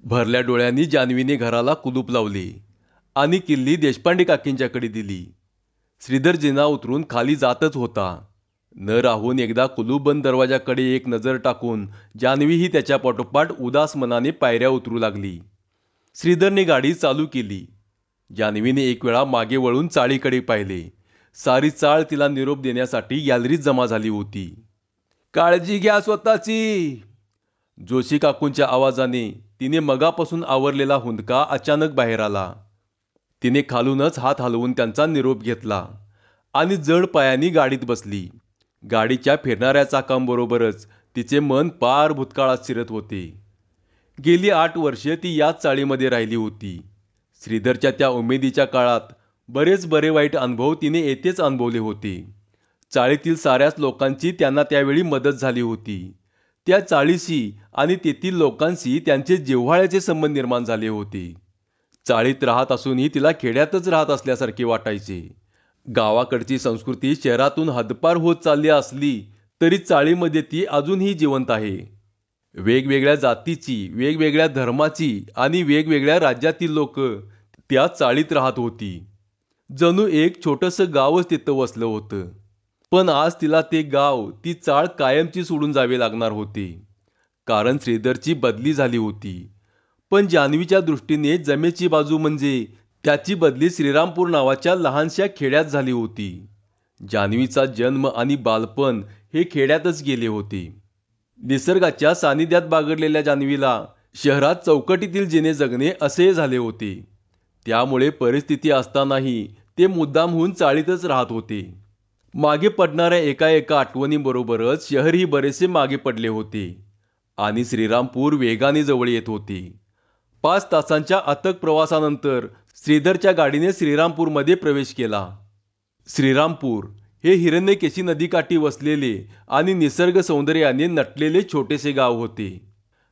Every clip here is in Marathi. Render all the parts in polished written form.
भरल्या डोळ्यांनी जान्हवीने घराला कुलूप लावले आणि किल्ली देशपांडे काकींच्याकडे दिली. श्रीधर जिना उतरून खाली जातच होता. न राहून एकदा कुलूप बंद दरवाजाकडे एक नजर टाकून जान्हवीही त्याच्या पाठोपाठ उदास मनाने पायऱ्या उतरू लागली. श्रीधरने गाडी चालू केली. जान्हवीने एक वेळा मागे वळून चाळीकडे पाहिले. सारी चाळ तिला निरोप देण्यासाठी गॅलरीत जमा झाली होती. काळजी घ्या स्वतःची. जोशी काकूंच्या आवाजाने तिने मगापासून आवरलेला हुंदका अचानक बाहेर आला. तिने खालूनच हात हलवून त्यांचा निरोप घेतला आणि जड पायांनी गाडीत बसली. गाडीच्या फिरणाऱ्या चाकांबरोबरच तिचे मन पार भूतकाळात शिरत होते. गेली 8 वर्षे ती याच चाळीमध्ये राहिली होती. श्रीधरच्या त्या उमेदीच्या काळात बरेच बरे वाईट अनुभव तिने येथेच अनुभवले होते. चाळीतील साऱ्याच लोकांची त्यांना त्यावेळी मदत झाली होती. त्या चाळीशी आणि तेथील लोकांशी त्यांचे जिव्हाळ्याचे संबंध निर्माण झाले होते. चाळीत राहत असूनही तिला खेड्यातच राहत असल्यासारखे वाटायचे. गावाकडची संस्कृती शहरातून हद्दपार होत चालली असली तरी चाळीमध्ये ती अजूनही जिवंत आहे. वेगवेगळ्या जातीची, वेगवेगळ्या धर्माची आणि वेगवेगळ्या राज्यातील लोक त्या चाळीत राहत होती. जणू एक छोटंसं गावच तिथं वसलं होतं. पण आज तिला ते गाव, ती चाळ कायमची सोडून जावे लागणार होते. कारण श्रीधरची बदली झाली होती. पण जान्हवीच्या दृष्टीने जमेची बाजू म्हणजे त्याची बदली श्रीरामपूर नावाच्या लहानशा खेड्यात झाली होती. जान्हवीचा जन्म आणि बालपण हे खेड्यातच गेले होते. निसर्गाच्या सानिध्यात बागडलेल्या जान्हवीला शहरात चौकटीतील जिने जगणे असे झाले होते. त्यामुळे परिस्थिती असतानाही ते मुद्दामहून चाळीतच राहत होते. मागे पडणाऱ्या एका एका आठवणींबरोबरच शहरही बरेचसे मागे पडले होते आणि श्रीरामपूर वेगाने जवळ येत होते. 5 तासांच्या अथक प्रवासानंतर श्रीधरच्या गाडीने श्रीरामपूरमध्ये प्रवेश केला. श्रीरामपूर हे हिरण्यकेशी नदीकाठी वसलेले आणि निसर्ग सौंदर्याने नटलेले छोटेसे गाव होते.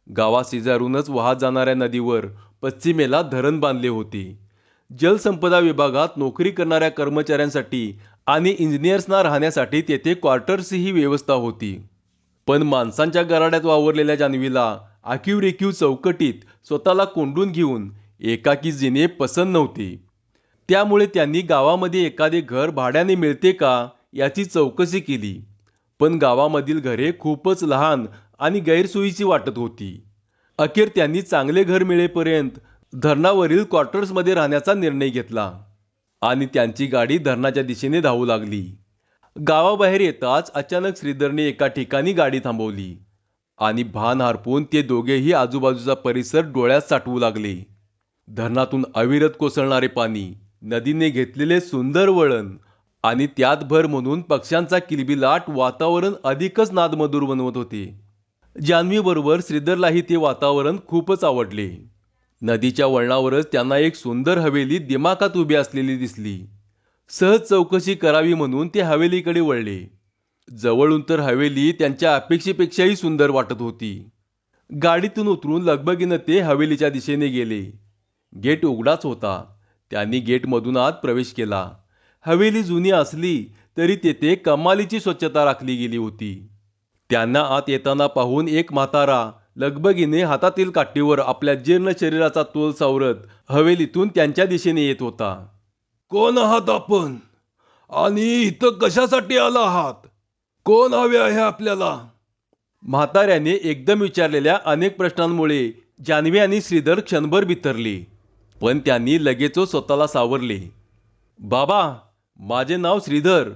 गावाशेजारूनच वाहत जाणाऱ्या नदीवर पश्चिमेला धरण बांधले होते. जलसंपदा विभागात नोकरी करणाऱ्या कर्मचाऱ्यांसाठी आणि इंजिनियर्सना राहण्यासाठी तेथे क्वार्टर्सही व्यवस्था होती. पण माणसांच्या गराड्यात वावरलेल्या जान्हवीला आखीव चौकटीत स्वतःला कोंडून घेऊन एकाकी जिणे पसंत नव्हते. त्यामुळे त्यांनी गावामध्ये एखादे घर भाड्याने मिळते का याची चौकशी केली. पण गावामधील घरे खूपच लहान आणि गैरसोयीची वाटत होती. अखेर त्यांनी चांगले घर मिळेपर्यंत धरणावरील क्वार्टर्समध्ये राहण्याचा निर्णय घेतला आणि त्यांची गाडी धरणाच्या दिशेने धावू लागली. गावाबाहेर येताच अचानक श्रीधरने एका ठिकाणी गाडी थांबवली आणि भान हरपून ते दोघेही आजूबाजूचा परिसर डोळ्यात साठवू लागले. धरणातून अविरत कोसळणारे पाणी, नदीने घेतलेले सुंदर वळण आणि त्यात भर म्हणून पक्ष्यांचा किलबिलाट वातावरण अधिकच नादमधुर बनवत होते. जान्हवीबरोबर श्रीधरलाही ते वातावरण खूपच आवडले. नदीच्या वळणावरच त्यांना एक सुंदर हवेली दिमाखात उभी असलेली दिसली. सहज चौकशी करावी म्हणून ते हवेलीकडे वळले. जवळून तर हवेली त्यांच्या अपेक्षेपेक्षाही सुंदर वाटत होती. गाडीतून उतरून लगबगीनं ते हवेलीच्या दिशेने गेले. गेट उघडाच होता. त्यांनी गेटमधून आत प्रवेश केला. हवेली जुनी असली तरी तेथे कमालीची स्वच्छता राखली गेली होती. त्यांना आत येताना पाहून एक म्हातारा लगबगीने हातातील काठीवर आपल्या जीर्ण शरीराचा तोल सावरत हवेलीतून त्यांच्या दिशेने येत होता. कोण आहात आपण? आणि इथं कशासाठी आला आहात? कोण हवे आहे आपल्याला? म्हाताऱ्याने एकदम विचारलेल्या अनेक प्रश्नांमुळे जान्हवी आणि श्रीधर क्षणभर बिथरले. पण त्यांनी लगेचच स्वतःला सावरले. बाबा, माझे नाव श्रीधर,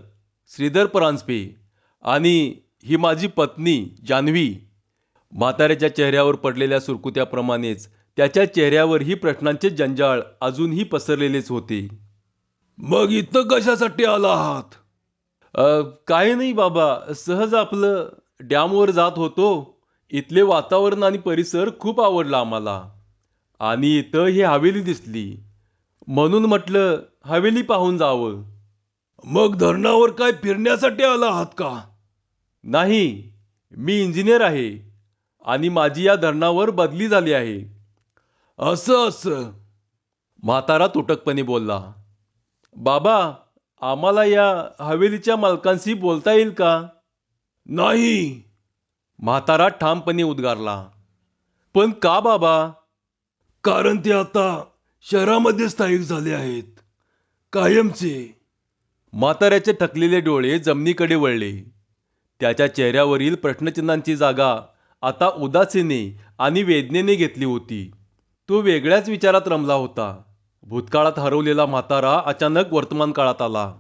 श्रीधर परांजपे, आणि ही माझी पत्नी जान्हवी. म्हाताऱ्याच्या चेहऱ्यावर पडलेल्या सुरकुत्याप्रमाणेच त्याच्या चेहऱ्यावरही प्रश्नांचे जंजाळ अजूनही पसरलेलेच होते. मग इथं कशासाठी आला आहात? काही नाही बाबा, सहज आपलं डॅमवर जात होतो. इथले वातावरण आणि परिसर खूप आवडला आम्हाला आणि इथं ही हवेली दिसली म्हणून म्हटलं हवेली पाहून जावं. मग धरणावर काय फिरण्यासाठी आला आहात का? नाही, मी इंजिनियर आहे आणि माझी या धरणावर बदली झाली आहे. असं असं. म्हातारा तुटकपणे बोलला. बाबा, आम्हाला या हवेलीच्या मालकांशी बोलता येईल का? नाही. म्हातारा ठामपणे उद्गारला. पण का बाबा? कारण ते आता शहरामध्ये स्थायिक झाले आहेत, कायमचे. म्हाताऱ्याचे थकलेले डोळे जमिनीकडे वळले. त्याच्या चेहऱ्यावरील प्रश्नचिन्हांची जागा आता उदासीने आणि वेदनेने घेतली होती. तो वेगळ्याच विचारात रमला होता. भूतकाळात हरवलेला म्हातारा अचानक वर्तमान काळात आला.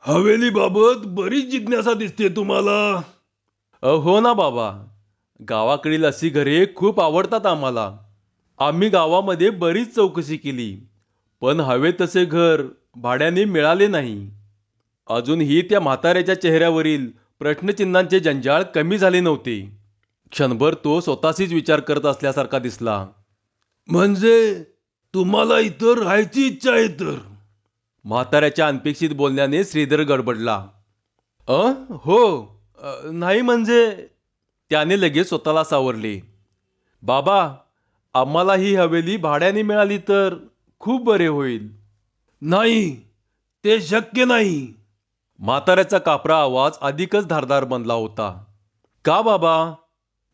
हवेलीबाबत बरीच जिज्ञासा दिसते तुम्हाला. हो ना बाबा, गावाकडील अशी घरे खूप आवडतात आम्हाला. आम्ही गावामध्ये बरीच चौकशी केली, पण हवे तसे घर भाड्याने मिळाले नाही. अजूनही त्या म्हाताऱ्याच्या चेहऱ्यावरील प्रश्नचिन्हांचे जंजाळ कमी झाले नव्हते. क्षणभर तो स्वतःशीच विचार करत असल्यासारखा दिसला. म्हणजे तुम्हाला इथं राहायची इच्छा आहे तर? म्हाताऱ्याच्या अनपेक्षित बोलण्याने श्रीधर गडबडला. अ हो, नाही म्हणजे. त्याने लगेच स्वतःला सावरले. बाबा, आम्हाला ही हवेली भाड्याने मिळाली तर खूप बरे होईल. नाही, ते शक्य नाही. म्हाताऱ्याचा कापरा आवाज अधिकच धारदार बनला होता. का बाबा?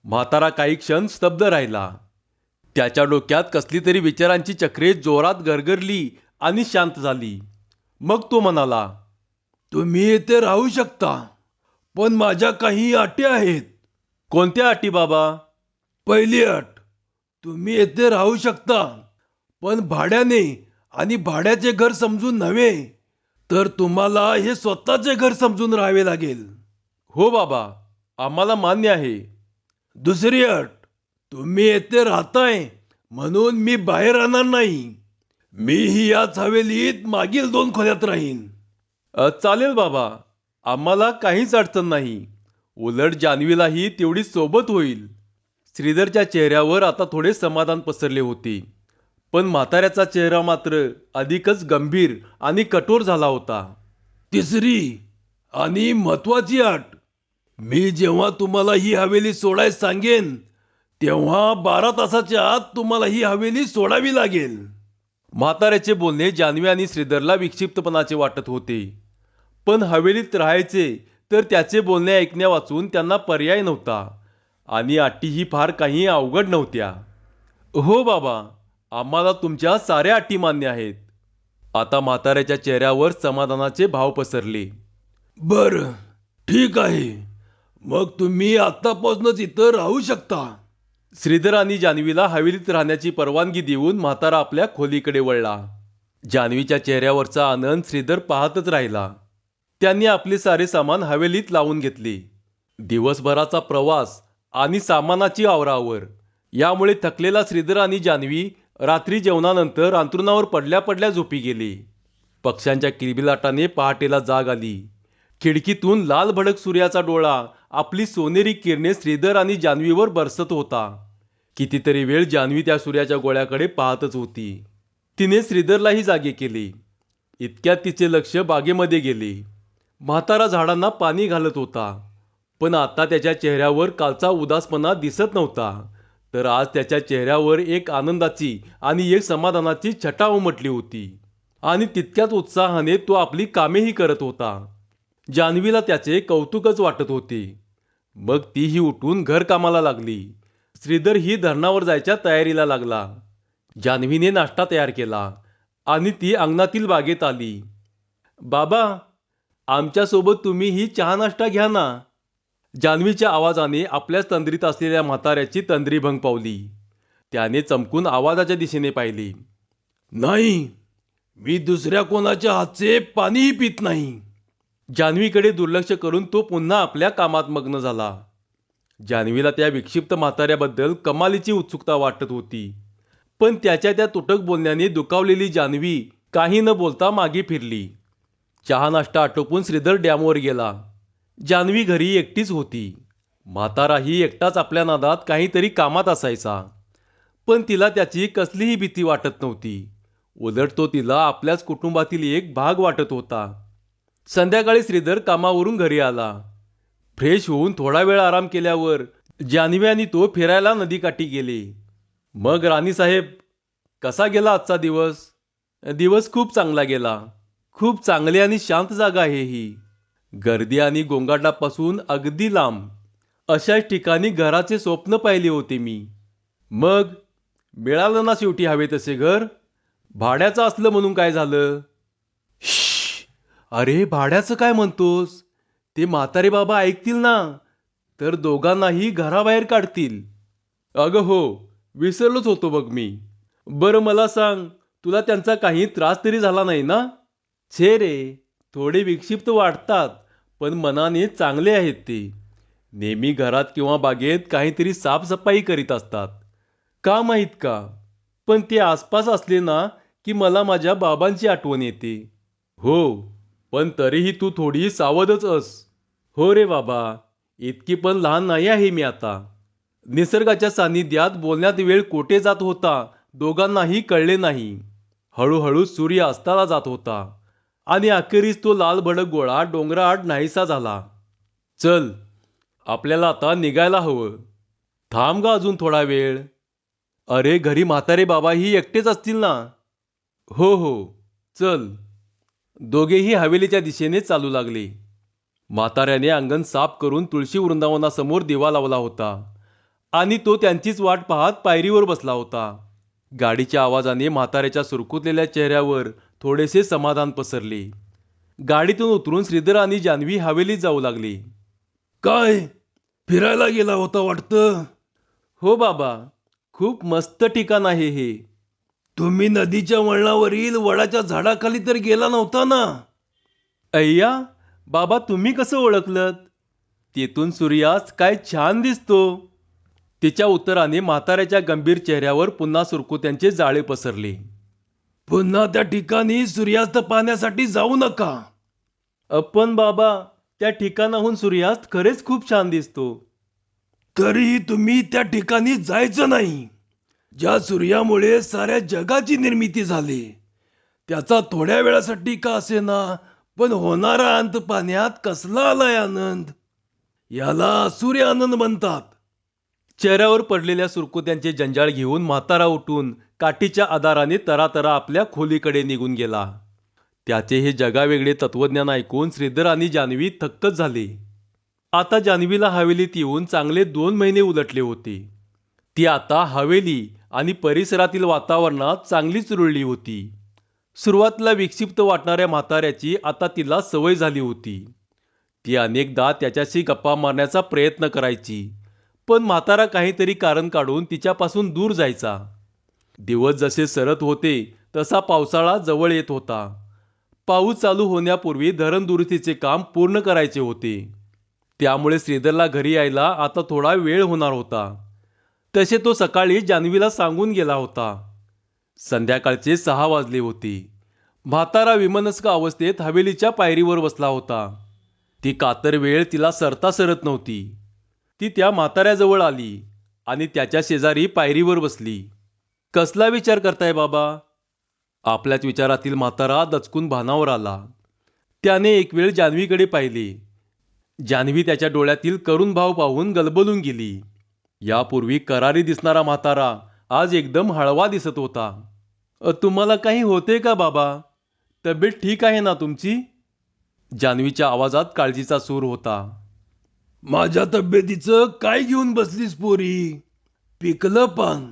म्हातारा काही क्षण स्तब्ध राहिला. त्याच्या डोक्यात कसली तरी विचारांची चक्रे जोरात गरगरली आणि शांत झाली. मग तो म्हणाला, तुम्ही येथे राहू शकता, पण माझ्या काही अटी आहेत. कोणत्या अटी बाबा? पहिली अट, तुम्ही येथे राहू शकता, पण भाड्याने आणि भाड्याचे घर समजून नव्हे, तर तुम्हाला हे स्वतःचे घर समजून राहावे लागेल. हो बाबा, आम्हाला मान्य आहे. दुसरी अट, तुम्ही येथे राहताय म्हणून मी बाहेर राहणार नाही. मीही याच हवेलीत मागील 2 खोल्यात राहीन. चालेल बाबा, आम्हाला काहीच अडचण नाही. उलट जान्हवीलाही तेवढी सोबत होईल. श्रीधरच्या चेहऱ्यावर आता थोडे समाधान पसरले होते, पण म्हाताऱ्याचा चेहरा मात्र अधिकच गंभीर आणि कठोर झाला होता. तिसरी आणि महत्वाची अट, मी जेव्हा तुम्हाला ही हवेली सोडायला सांगेन, तेव्हा 12 तासाच्या आत तुम्हाला ही हवेली सोडावी लागेल. म्हाताऱ्याचे बोलणे जान्हवी आणि श्रीधरला विक्षिप्तपणाचे वाटत होते, पण हवेलीत राहायचे तर त्याचे बोलणे ऐकण्या वाचून त्यांना पर्याय नव्हता. आणि अटीही फार काही अवघड नव्हत्या. हो बाबा, आम्हाला तुमच्या साऱ्या अटी मान्य आहेत. आता म्हाताऱ्याच्या चेहऱ्यावर समाधानाचे भाव पसरले. बरं, ठीक आहे. मग तुम्ही आत्तापासूनच इथं राहू शकता. श्रीधर आणि जान्हवीला हवेलीत राहण्याची परवानगी देऊन म्हातारा आपल्या खोलीकडे वळला. जान्हवीच्या चेहऱ्यावरचा आनंद श्रीधर पाहतच राहिला. त्यांनी आपले सारे सामान हवेलीत लावून घेतले. दिवसभराचा प्रवास आणि सामानाची आवराआवर यामुळे थकलेला श्रीधर आणि जान्हवी रात्री जेवणानंतर अंथरुणावर पडल्या पडल्या झोपी गेले. पक्ष्यांच्या किलबिलाटाने पहाटेला जाग आली. खिडकीतून लाल भडक सूर्याचा डोळा आपली सोनेरी किरणे श्रीधर आणि जान्हवीवर बरसत होता. कितीतरी वेळ जान्हवी त्या सूर्याच्या गोळ्याकडे पाहतच होती. तिने श्रीधरलाही जागे केले. इतक्यात तिचे लक्ष बागेमध्ये गेले. म्हातारा झाडांना पाणी घालत होता, पण आता त्याच्या चेहऱ्यावर कालचा उदासपणा दिसत नव्हता, तर आज त्याच्या चेहऱ्यावर एक आनंदाची आणि एक समाधानाची छटा उमटली होती. आणि तितक्याच उत्साहाने तो आपली कामेही करत होता. जान्हवीला त्याचे कौतुकच वाटत होते. मग तीही उठून घरकामाला लागली. श्रीधर ही धरणावर जायच्या तयारीला लागला. जान्हवीने नाश्ता तयार केला आणि ती अंगणातील बागेत आली. बाबा, आमच्यासोबत तुम्हीही चहा नाश्ता घ्या ना. जान्हवीच्या आवाजाने आपल्याच तंद्रीत असलेल्या म्हाताऱ्याची तंद्री भंग पावली. त्याने चमकून आवाजाच्या दिशेने पाहिले. नाही, मी दुसऱ्या कोणाच्या हातचे पाणीही पित नाही. जान्हवीकडे दुर्लक्ष करून तो पुन्हा आपल्या कामात मग्न झाला. जान्हवीला त्या विक्षिप्त म्हाताऱ्याबद्दल कमालीची उत्सुकता वाटत होती, पण त्याच्या त्या तुटक बोलण्याने दुखावलेली जान्हवी काही न बोलता मागे फिरली. चहा नाश्ता आटोपून श्रीधर डॅमवर गेला. जान्हवी घरी एकटीच होती. म्हाताराही एकटाच आपल्या नादात काहीतरी कामात असायचा, पण तिला त्याची कसलीही भीती वाटत नव्हती. उलट तो तिला आपल्याच कुटुंबातील एक भाग वाटत होता. संध्याकाळी श्रीधर कामावरून घरी आला. फ्रेश होऊन थोडा वेळ आराम केल्यावर जान्हवी आणि तो फिरायला नदीकाठी गेले. मग राणीसाहेब, कसा गेला आजचा दिवस? दिवस खूप चांगला गेला. खूप चांगली आणि शांत जागा आहे ही. गर्दी आणि गोंगाटापासून अगदी लांब अशाच ठिकाणी घराचे स्वप्न पाहिले होते मी. मग मिळालं ना शेवटी हवे तसे घर. भाड्याचं असलं म्हणून काय झालं? श्श्श! अरे भाड्याचं काय म्हणतोस? ते म्हातारे बाबा ऐकतील ना, तर दोघांनाही घराबाहेर काढतील. अगं हो, विसरलोच होतो बघ मी. बरं मला सांग, तुला त्यांचा काही त्रास तरी झाला नाही ना? छे रे, थोडे विक्षिप्त वाटतात, पण मनाने चांगले आहेत ते. नेहमी घरात किंवा बागेत काहीतरी साफसफाई करीत असतात. का माहीत का? पण ते आसपास असले ना, की मला माझ्या बाबांची आठवण येते. हो, पण तरीही तू थोडी सावधच अस. हो रे बाबा, इतकी पण लहान नाही आहे मी आता. निसर्गाच्या सानिध्यात बोलण्यात वेळ कोठे जात होता दोघांनाही कळले नाही. हळूहळू सूर्य अस्ताला जात होता आणि अखेरीस तो लाल भडक गोळा डोंगराआड नाहीसा झाला. चल, आपल्याला आता निघायला हवं. थांब गा अजून थोडा वेळ. अरे घरी म्हातारे बाबाही एकटेच असतील ना? हो हो, चल. दोघेही हवेलीच्या दिशेने चालू लागले. म्हाताऱ्याने अंगण साफ करून तुळशी वृंदावनासमोर दिवा लावला होता आणि तो त्यांचीच वाट पाहत पायरीवर बसला होता. गाडीच्या आवाजाने म्हाताऱ्याच्या सुरकुतलेल्या चेहऱ्यावर थोडेसे समाधान पसरले. गाडीतून उतरून श्रीधर आणि जान्हवी हवेलीत जाऊ लागली. काय फिरायला गेला होता वाटतं? हो बाबा, खूप मस्त ठिकाण आहे हे. तुम्ही नदीच्या वळणावरील वडाच्या झाडाखाली तर गेला नव्हता ना? अय्या, बाबा तुम्ही कसं ओळखलत? तेथून सूर्यास्त काय छान दिसतो. तिच्या उत्तराने म्हाताऱ्याच्या गंभीर चेहऱ्यावर पुन्हा सुरकुत्यांचे जाळे पसरले. पुन्हा त्या ठिकाणी सूर्यास्त पाहण्यासाठी जाऊ नका. पण बाबा, त्या ठिकाणाहून सूर्यास्त खरेच खूप छान दिसतो. तरीही तुम्ही त्या ठिकाणी जायचं नाही. ज्या सूर्यामुळे साऱ्या जगाची निर्मिती झाली, त्याचा थोड्या वेळासाठी का असेना पण होणारा अंत पाहण्यात कसला आलाय आनंद. याला सूर्य आनंद म्हणतात. चेहऱ्यावर पडलेल्या सुरकुत्यांचे जंजाळ घेऊन म्हातारा उठून काठीच्या आधाराने तरातरा आपल्या खोलीकडे निघून गेला. त्याचे हे जगावेगळे तत्वज्ञान ऐकून श्रीधर आणि जान्हवी थक्कच झाले. आता जान्हवीला हवेलीत येऊन चांगले 2 महिने उलटले होते. ती आता हवेली आणि परिसरातील वातावरणात चांगलीच रुळली होती. सुरुवातीला विक्षिप्त वाटणाऱ्या म्हाताऱ्याची आता तिला सवय झाली होती. ती अनेकदा त्याच्याशी गप्पा मारण्याचा प्रयत्न करायची, पण म्हातारा काहीतरी कारण काढून तिच्यापासून दूर जायचा. दिवस जसे सरत होते तसा पावसाळा जवळ येत होता. पाऊस चालू होण्यापूर्वी धरण दुरुस्तीचे काम पूर्ण करायचे होते. त्यामुळे श्रीधरला घरी यायला आता थोडा वेळ होणार होता. तसे तो सकाळी जान्हवीला सांगून गेला होता. संध्याकाळचे 6 वाजले होते. म्हातारा विमनस्क अवस्थेत हवेलीच्या पायरीवर बसला होता. ती कातर वेळ तिला सरता सरत नव्हती. ती त्या म्हाताऱ्याजवळ आली आणि त्याच्या शेजारी पायरीवर बसली. कसला विचार करताय बाबा? आपल्याच विचारातील म्हातारा दचकून भानावर आला. त्याने एक वेळ जान्हवीकडे पाहिले. जान्हवी त्याच्या डोळ्यातील करुण भाव पाहून गलबलून गेली. यापूर्वी करारी दिसणारा म्हातारा आज एकदम हळवा दिसत होता. तुम्हाला काही होते का बाबा? तब्येत ठीक आहे ना तुमची? जान्हवीच्या आवाजात काळजीचा सूर होता. माझ्या तब्येतीचं काय घेऊन बसलीस पोरी? पिकलं पान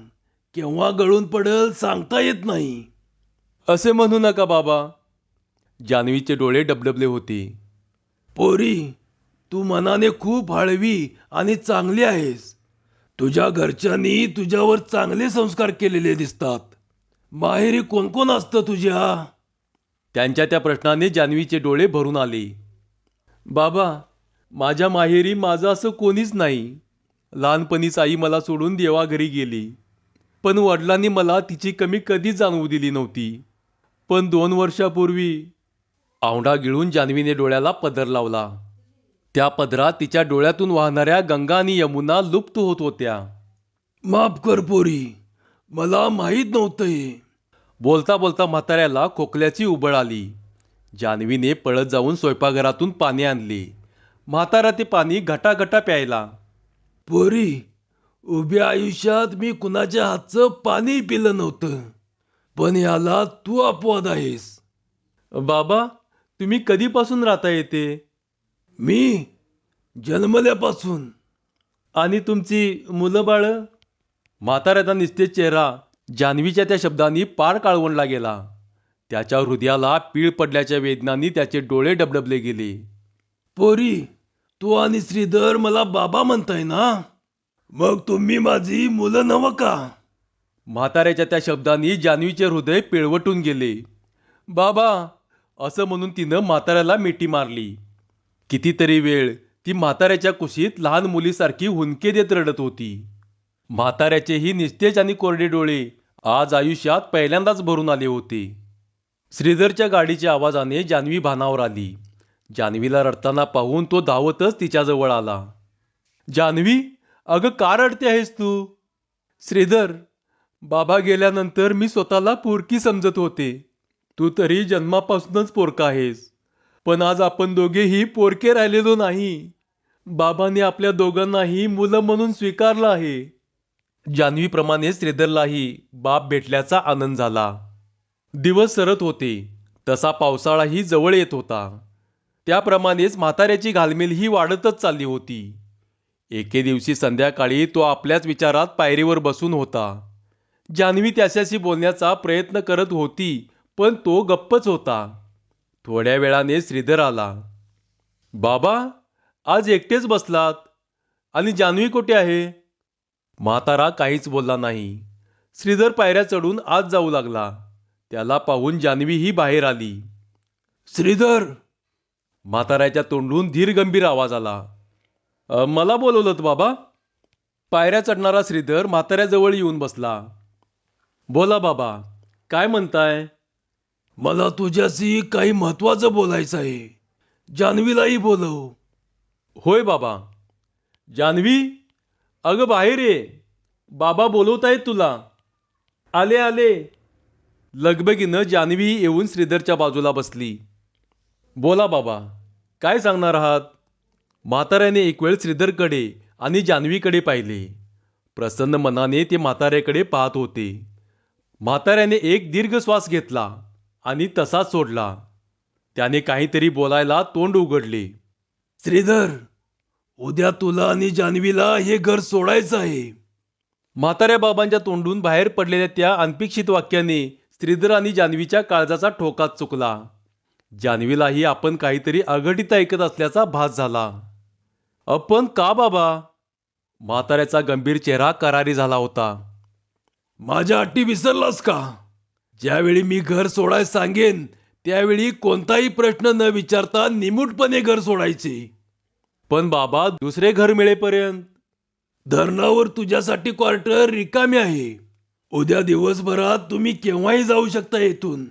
केव्हा गळून पडल सांगता येत नाही. असे म्हणू नका बाबा. जान्हवीचे डोळे डबडबले होते. पोरी, तू मनाने खूप हळवी आणि चांगली आहेस. तुझ्या घरच्यांनी तुझ्यावर चांगले संस्कार केलेले दिसतात. माहेरी कोण कोण असतं तुझ्या? त्यांच्या त्या प्रश्नाने जान्हवीचे डोळे भरून आले. बाबा, माझ्या माहेरी माझं असं कोणीच नाही. लहानपणीच आई मला सोडून देवाघरी गेली. पण वडिलांनी मला तिची कमी कधीच जाणवू दिली नव्हती. पण 2 वर्षापूर्वी औंढा गिळून जान्हवीने डोळ्याला पदर लावला. त्या पदरात तिच्या डोळ्यातून वाहणाऱ्या गंगा आणि यमुना लुप्त होत होत्या. माफ कर पोरी, मला माहीत नव्हतं हे. बोलता बोलता म्हाताऱ्याला खोकल्याची उबळ आली. जान्हवीने पळत जाऊन स्वयंपाकघरातून पाणी आणले. म्हातारा ते पाणी घटाघटा प्यायला. पोरी, उभ्या आयुष्यात मी कुणाच्या हातचं पाणी पिलं नव्हतं. पण याला तू अपवाद आहेस. बाबा, तुम्ही कधीपासून राहता येते? मी जन्मल्यापासून. आणि तुमची मुलं बाळ? म्हाताऱ्याचा निस्तेज चेहरा जान्हवीच्या त्या शब्दांनी पार काळवंडला गेला. त्याच्या हृदयाला पीळ पडल्याच्या वेदनांनी त्याचे डोळे डबडबले गेले. पोरी, तू आणि श्रीधर मला बाबा म्हणताय ना? मग तुम्ही माझी मुलं नव का? म्हाताऱ्याच्या त्या शब्दांनी जान्हवीचे हृदय पिळवटून गेले. बाबा, असं म्हणून तिनं म्हाताऱ्याला मिठी मारली. कितीतरी वेळ ती म्हाताऱ्याच्या कुशीत लहान मुलीसारखी हुंदके देत रडत होती. म्हाताऱ्याचेही निस्तेज आणि कोरडे डोळे आज आयुष्यात पहिल्यांदाच भरून आले होते. श्रीधरच्या गाडीच्या आवाजाने जान्हवी भानावर आली. जान्हवीला रडताना पाहून तो धावतच तिच्याजवळ आला. जान्हवी, अगं का रडते आहेस तू? श्रीधर, बाबा गेल्यानंतर मी स्वतःला पोरकी समजत होते. तू तरी जन्मापासूनच पोरका आहेस. पण आज आपण दोघेही पोरके राहिलेलो नाही. बाबांनी आपल्या दोघांनाही मुलं म्हणून स्वीकारलं आहे. जान्हवीप्रमाणे श्रीधरलाही बाप भेटल्याचा आनंद झाला. दिवस सरत होते, तसा पावसाळाही जवळ येत होता. त्याप्रमाणेच म्हाताऱ्याची घालमेलही वाढतच चालली होती. एके दिवशी संध्याकाळी तो आपल्याच विचारात पायरीवर बसून होता. जान्हवी त्याच्याशी बोलण्याचा प्रयत्न करत होती, पण तो गप्पच होता. थोड्या वेळाने श्रीधर आला. बाबा, आज एकटेच बसलात आणि जान्हवी कुठे आहे? म्हातारा काहीच बोलला नाही. श्रीधर पायऱ्या चढून आत जाऊ लागला. त्याला पाहून जान्हवीही बाहेर आली. श्रीधर, म्हाताऱ्याच्या तोंडून धीरगंभीर आवाज आला. मला बोलवलं बाबा? पायऱ्या चढणारा श्रीधर म्हाताऱ्याजवळ येऊन बसला. बोला बाबा, काय म्हणताय? मला तुझ्याशी काही महत्वाचं बोलायचं आहे. जान्हवीलाही बोलव. होय बाबा. जान्हवी, अगं बाहेर ये. बाबा बोलवतायत तुला. आले आले. लगबगीनं जान्हवी येऊन श्रीधरच्या बाजूला बसली. बोला बाबा, काय सांगणार आहात? म्हाताऱ्याने एक वेळ श्रीधरकडे आणि जान्हवीकडे पाहिले. प्रसन्न मनाने ते म्हाताऱ्याकडे पाहत होते. म्हाताऱ्याने एक दीर्घ श्वास घेतला आणि तसाच सोडला. त्याने काहीतरी बोलायला तोंड उघडले. श्रीधर, उद्या तुला आणि जान्हवीला हे घर सोडायचं आहे. म्हाताऱ्या बाबांच्या तोंडून बाहेर पडलेल्या त्या अनपेक्षित वाक्याने श्रीधर आणि जान्हवीच्या काळजाचा ठोकाच चुकला. जान्हवीलाही आपण काहीतरी अघटित ऐकत असल्याचा भास झाला. आपण का बाबा? म्हाताऱ्याचा गंभीर चेहरा करारी झाला होता. माझ्या अटी विसरलास का? ज्यावेळी मी घर सोडायला सांगेन त्यावेळी कोणताही प्रश्न न विचारता निमूटपणे घर सोडायचे. पण बाबा, दुसरे घर मिळेपर्यंत? धरणावर तुझ्यासाठी क्वार्टर रिकामी आहे. उद्या दिवसभरात तुम्ही केव्हाही जाऊ शकता येथून.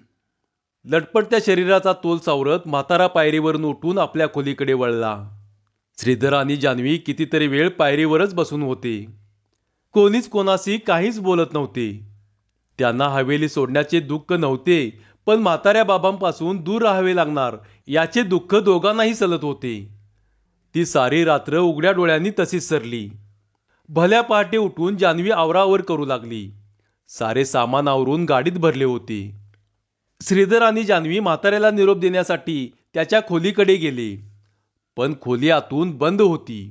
लटपटत्या शरीराचा तोल सावरत म्हातारा पायरीवरून उठून आपल्या खोलीकडे वळला. श्रीधर आणि जान्हवी कितीतरी वेळ पायरीवरच बसून होते. कोणीच कोणाशी काहीच बोलत नव्हते. त्यांना हवेली सोडण्याचे दुःख नव्हते, पण म्हाताऱ्या बाबांपासून दूर राहावे लागणार याचे दुःख दोघांनाही सलत होते. ती सारी रात्र उघड्या डोळ्यांनी तशीच सरली. भल्या पहाटे उठून जान्हवी आवरावर करू लागली. सारे सामान आवरून गाडीत भरले होते. श्रीधर आणि जान्हवी म्हाताऱ्याला निरोप देण्यासाठी त्याच्या खोलीकडे गेले, पण खोली आतून बंद होती.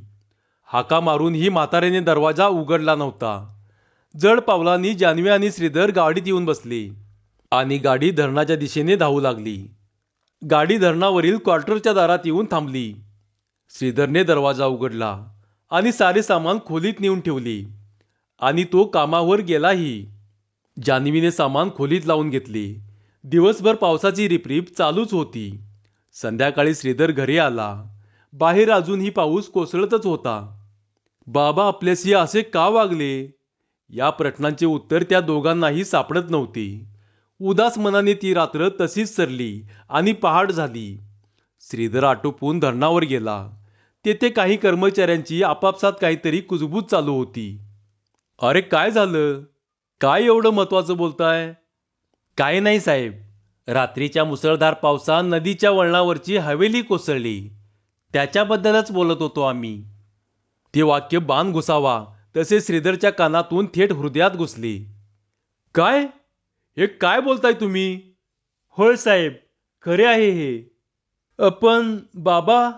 हाका मारूनही म्हाताऱ्याने दरवाजा उघडला नव्हता. जड पावलांनी जान्हवी आणि श्रीधर गाडीत येऊन बसले आणि गाडी धरणाच्या दिशेने धावू लागली. गाडी धरणावरील क्वार्टरच्या दारात येऊन थांबली. श्रीधरने दरवाजा उघडला आणि सारे सामान खोलीत नेऊन ठेवले आणि तो कामावर गेलाही. जान्हवीने सामान खोलीत लावून घेतले. दिवसभर पावसाची रिपरिप चालूच होती. संध्याकाळी श्रीधर घरी आला. बाहेर अजूनही पाऊस कोसळतच होता. बाबा आपल्याशी असे का वागले? या प्रश्नांचे उत्तर त्या दोघांनाही सापडत नव्हते. उदास मनाने ती रात्र तशीच सरली आणि पहाट झाली. श्रीधर आटोपून धरणावर गेला. तेथे काही कर्मचाऱ्यांची आपापसात काहीतरी कुजबूज चालू होती. अरे काय झालं? काय एवढं महत्वाचं बोलताय? काय नाही साहेब, रात्रीच्या मुसळधार पावसात नदीच्या वळणावरची हवेली कोसळली, त्याच्याबद्दलच बोलत होतो आम्ही. ते वाक्य बाण घुसावा तसे श्रीधरच्या कानातून थेट हृदयात घुसले. काय? हे काय बोलताय तुम्ही? होय साहेब, खरे आहे हे. पण बाबा,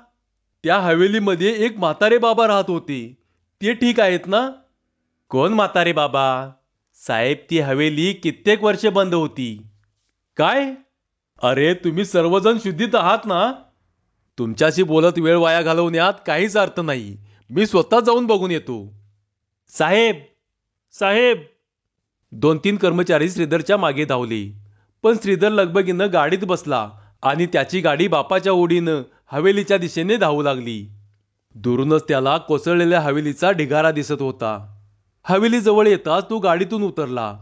त्या हवेलीमध्ये एक म्हातारे बाबा राहत होते. ते ठीक आहेत ना? कोण म्हातारे बाबा? साहेब, ती हवेली कित्येक वर्षे बंद होती. काय? अरे, तुम्ही सर्वजण शुद्धीत आहात ना? तुमच्याशी बोलत वेळ वाया घालवण्यात काहीच अर्थ नाही. मी स्वतः जाऊन बघून येतो. साहेब, साहेब. 2-3 कर्मचारी श्रीधरच्या मागे धावले. पण श्रीधर लगबगीनं गाडीत बसला आणि त्याची गाडी बापाच्या ओढीनं हवेलीच्या दिशेने धावू लागली. दुरूनच त्याला कोसळलेल्या हवेलीचा ढिगारा दिसत होता. हवेलीजवळ येताच तो गाडीतून उतरला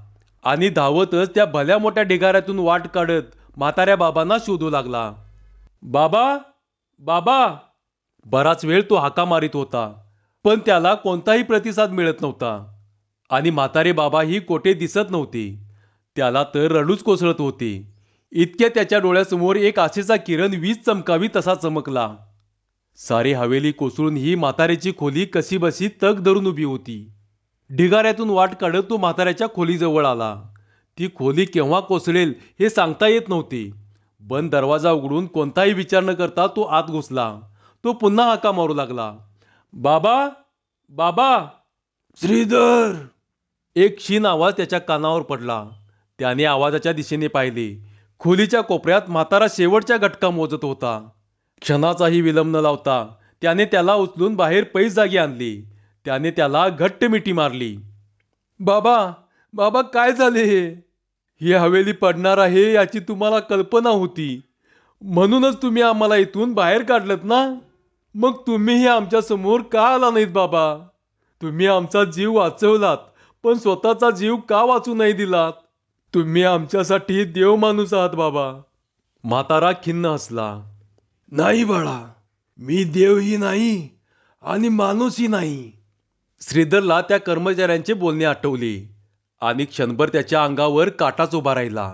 आणि धावतच त्या भल्या मोठ्या ढिगाऱ्यातून वाट काढत म्हाताऱ्या बाबांना शोधू लागला. बाबा, बाबा. बराच वेळ तो हाका मारित होता, पण त्याला कोणताही प्रतिसाद मिळत नव्हता आणि म्हातारे बाबाही कोठे दिसत नव्हते. त्याला तर रडूच कोसळत होते. इतक्या त्याच्या डोळ्यासमोर एक आशेचा किरण वीज चमकावी तसा चमकला. सारी हवेली कोसळून ही म्हाताऱ्याची खोली कशीबशी तग धरून उभी होती. ढिगाऱ्यातून वाट काढत तो म्हाताऱ्याच्या खोलीजवळ आला. ती खोली केव्हा कोसळेल हे सांगता येत नव्हते. बंद दरवाजा उघडून कोणताही विचार न करता तो आत घुसला. तो पुन्हा हाका मारू लागला. बाबा, बाबा. श्रीधर. एक क्षीण आवाज त्याच्या कानावर पडला. त्याने आवाजाच्या दिशेने पाहिले. खोलीच्या कोपऱ्यात म्हातारा शेवटच्या घटका मोजत होता. क्षणाचाही विलंब न लावता त्याने त्याला उचलून बाहेर पैस जागी आणले. त्याने त्याला घट्ट मिठी मारली. बाबा, बाबा, काय झाले हे? ही हवेली पडणार आहे याची तुम्हाला कल्पना होती, म्हणूनच तुम्ही आम्हाला इथून बाहेर काढलत ना? मग तुम्हीही आमच्या समोर का आला नाहीत बाबा? तुम्ही आमचा जीव वाचवलात, पण स्वतःचा जीव का वाचू नाही दिलात? तुम्ही आमच्यासाठी देव माणूस आहात बाबा. म्हातारा खिन्न हसला. नाही बाळा, मी देवही नाही आणि माणूसही नाही. श्रीधरला त्या कर्मचाऱ्यांचे बोलणे आठवले आणि क्षणभर त्याच्या अंगावर काटाच उभा राहिला.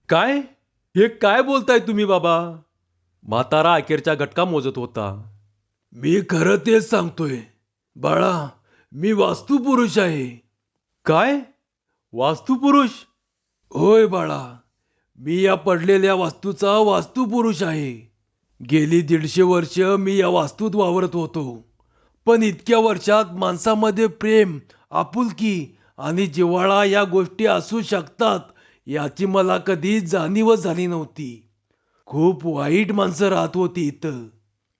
काय? हे काय बोलताय तुम्ही बाबा? म्हातारा अखेरच्या घटका मोजत होता. मी खरं तेच सांगतोय बाळा. मी वास्तुपुरुष आहे. काय? वास्तुपुरुष? होय बाळा, मी या पडलेल्या वास्तूचा वास्तुपुरुष आहे. गेली 150 वर्ष मी या वास्तूत वावरत होतो, पण इतक्या वर्षात माणसामध्ये प्रेम, आपुलकी आणि जिव्हाळा या गोष्टी असू शकतात याची मला कधी जाणीवच झाली नव्हती. खूप वाईट माणसं राहत होती इथं.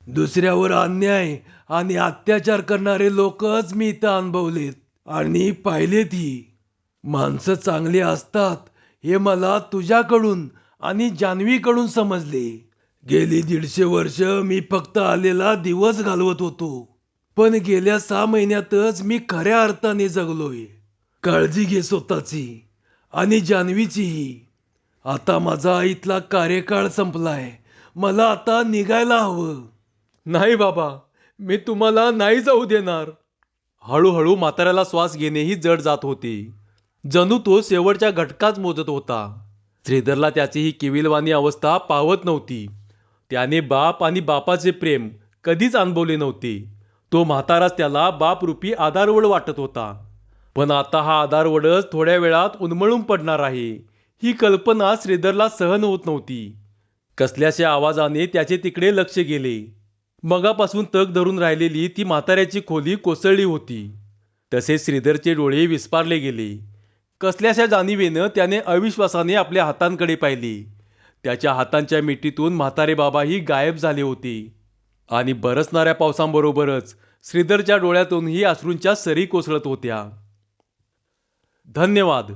दुसऱ्यावर अन्याय आणि अत्याचार करणारे लोकच मी इथं अनुभवलेत आणि पाहिलेतही. माणसं चांगली असतात हे मला तुझ्याकडून आणि जान्हवीकडून समजले. गेली 150 वर्ष मी फक्त आलेला दिवस घालवत होतो, पण गेल्या 6 महिन्यातच मी खऱ्या अर्थाने जगलोय. काळजी घे स्वतःची आणि जान्हवीचीही. आता माझा इथला कार्यकाळ संपलाय. मला आता निघायला हवं. नाही बाबा, मी तुम्हाला नाही जाऊ देणार. हळूहळू म्हाताऱ्याला श्वास घेणेही जड जात होते. जणू तो शेवटच्या घटकाच मोजत होता. श्रीधरला त्याची ही किविलवाणी अवस्था पावत नव्हती. त्याने बाप आणि बापाचे प्रेम कधीच अनुभवले नव्हते. तो म्हाताराच त्याला बापरूपी आधारवड वाटत होता. पण आता हा आधारवडच थोड्या वेळात उन्मळून पडणार आहे ही कल्पना श्रीधरला सहन होत नव्हती. कसल्याशा आवाजाने त्याचे तिकडे लक्ष गेले. मगापासून तग धरून राहिलेली ती म्हाताऱ्याची खोली कोसळली होती. तसेच श्रीधरचे डोळे विस्पारले गेले. कसल्याशा जाणीवेनं त्याने अविश्वासाने आपल्या हातांकडे पाहिले. त्याच्या हातांच्या मिठीतून म्हातारे बाबाही गायब झाले होते आणि बरसणाऱ्या पावसांबरोबरच श्रीधरच्या डोळ्यातूनही अश्रूंच्या सरी कोसळत होत्या. धन्यवाद.